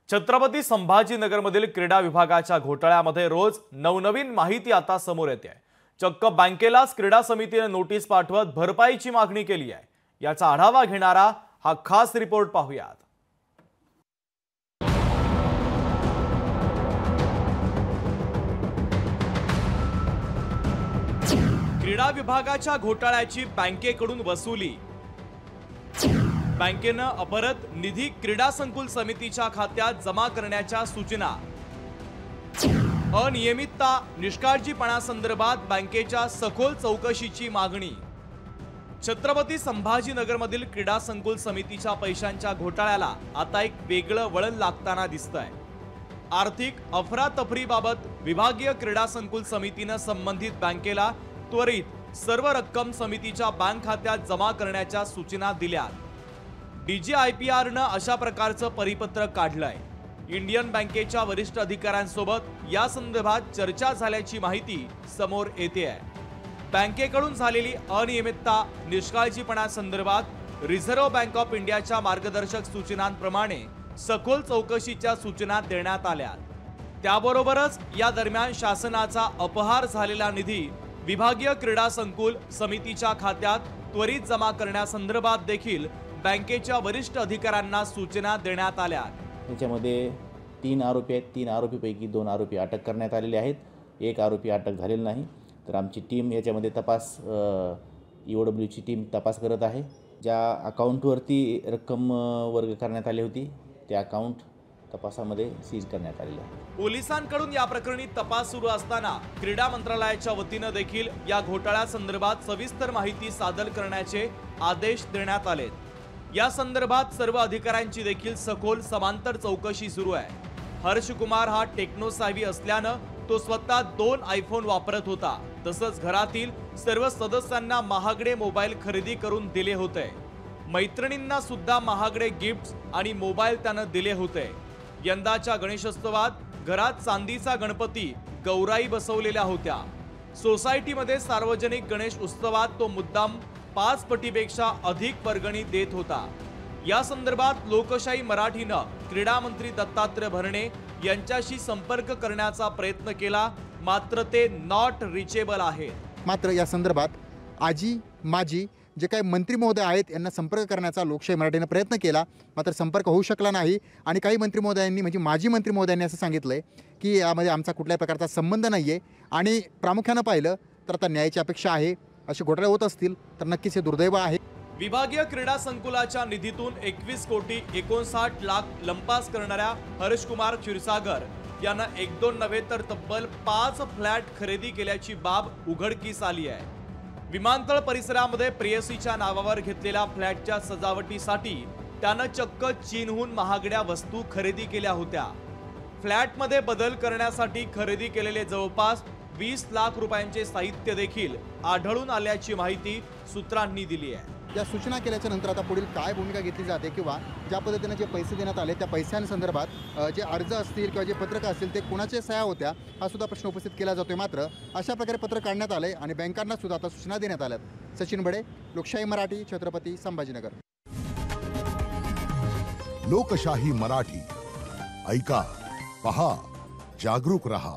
छत्रपती संभाजीनगरमधील क्रीडा विभागाच्या घोटाळ्यामध्ये रोज नवनवीन माहिती आता समोर येते आहे। चक्क बँकेलाच क्रीडा समितीने नोटीस पाठवत भरपाईची मागणी केली आहे। याचा आढावा घेणारा हा खास रिपोर्ट पाहूयात। क्रीडा विभागाच्या घोटाळ्याची बँकेकडून वसुली। बँकेने अपरत निधी क्रीडा संकुल समितीच्या खात्यात जमा करण्याच्या सूचना। अनियमितता निष्काळजीपणासंदर्भात बँकेच्या सखोल चौकशीची मागणी। छत्रपती संभाजीनगरमधील क्रीडा संकुल समितीच्या पैशांच्या घोटाळ्याला आता एक वेगळं वळण लागताना दिसतंय। आर्थिक अफरातफरीबाबत विभागीय क्रीडा संकुल समितीने संबंधित बँकेला त्वरित सर्व रक्कम समितीच्या बँक खात्यात जमा करण्याच्या सूचना दिल्या। DGIPR ने अशा प्रकारचं परिपत्रक काढलंय। इंडियन बँकेच्या वरिष्ठ अधिकाऱ्यांसोबत या संदर्भात चर्चा झाल्याची माहिती समोर येते आहे। बँकेकडून झालेली अनियमितता निष्काळजीपणासंदर्भात रिझर्व्ह बँक ऑफ इंडियाच्या मार्गदर्शक सूचनांप्रमाणे सखोल चौकशीच्या सूचना देण्यात आल्या। त्याबरोबरच या दरम्यान शासनाचा अपहार झालेला निधी विभागीय क्रीडा संकुल समितीच्या खात्यात त्वरित जमा करण्यासंदर्भात देखील बँकेच्या वरिष्ठ अधिकाऱ्यांना सूचना देण्यात आल्या। याच्यामध्ये 3 आरोपी आहेत। 3 आरोपीपैकी 2 आरोपी अटक करण्यात आलेले आहेत। एक आरोपी अटक झालेला नाही। तर आमची टीम याच्यामध्ये तपास EOW ची टीम तपास करत आहे। ज्या अकाउंटवरती रक्कम वर्ग करण्यात आली होती त्या अकाउंट तपासामध्ये सीज करण्यात आलेले आहे। पोलिसांकडून या प्रकरणी तपास सुरू असताना क्रीडा मंत्रालयाच्या वतीने देखील या घोटाळ्यासंदर्भात सविस्तर माहिती सादर करण्याचे आदेश देण्यात आले। या संदर्भात सर्व अधिकाऱ्यांची देखील सखोल समांतर चौकशी सुरू आहे। हर्ष कुमार हा टेक्नो सावी असल्याने तो स्वतः 2 आयफोन वापरत होता। तसंच घरातील सर्व सदस्यांना महागडे मोबाईल खरेदी करून दिले होते। मैत्रिणींना सुद्धा महागडे गिफ्ट्स आणि मोबाईल त्याने दिले होते। यंदाच्या गणेशोत्सवात घरात चांदीचा गणपती गौराई बसवलेल्या होत्या। सोसायटीमध्ये सार्वजनिक गणेश उत्सवात तो मुद्दाम 5 पटीपेक्षा अधिक वर्गणी देत होता। या संदर्भात लोकशाही मराठीने क्रीडा मंत्री दत्तात्रय भरणे यांच्याशी संपर्क करण्याचा प्रयत्न केला, मात्र ते नॉट रिचेबल आहेत। मात्र या संदर्भात आजी माजी जे काही मंत्री महोदय आहेत यांना संपर्क करण्याचा लोकशाही मराठीने प्रयत्न केला, मात्र संपर्क होऊ शकला नाही। आणि काही मंत्री महोदयांनी म्हणजे माजी मंत्री महोदयांनी असं सांगितलंय की यामध्ये आमचा कुठल्याही प्रकारचा संबंध नाहीये आणि प्रामुख्याने पाहिलं तर आता न्यायाची अपेक्षा आहे। असे घोटाळे होत असतील तर नक्कीच हे दुर्दैव आहे। विभागीय क्रीडा संकुलाच्या निधीतून 21 कोटी 59 लाख लंपास करणाऱ्या हर्ष कुमार क्षीरसागर यांना 1-2 नव्हे तर तब्बल 5 फ्लॅट खरेदी केल्याची बाब उघडकीस आली आहे। विमानतळ परिसरामध्ये प्रेयसीच्या नावावर घेतलेल्या फ्लॅटच्या सजावटीसाठी त्यानं चक्क चीनहून महागड्या वस्तू खरेदी केल्या होत्या। फ्लॅटमध्ये बदल करण्यासाठी खरेदी केलेले जवळपास 20 लाख रुपयांचे साहित्य देखील आढळून आल्याची माहिती सूत्रांनी दिली आहे। या सूचना केल्याच्या नंतर आता पुढील काय भूमिका घेतली जाते किंवा ज्या पद्धतीने जे पैसे देण्यात आले त्या पैशांसंदर्भात जे अर्ज असतील किंवा जे पत्रक असतील ते कुणाच्या सह्या होत्या हा सुद्धा प्रश्न उपस्थित केला जातोय। मात्र अशा प्रकारे पत्र काढण्यात आले आणि बँकांना सुद्धा आता सूचना देण्यात आल्यात। सचिन बडे, लोकशाही मराठी, छत्रपती संभाजीनगर। लोकशाही मराठी ऐका, पहा, जागरूक रहा।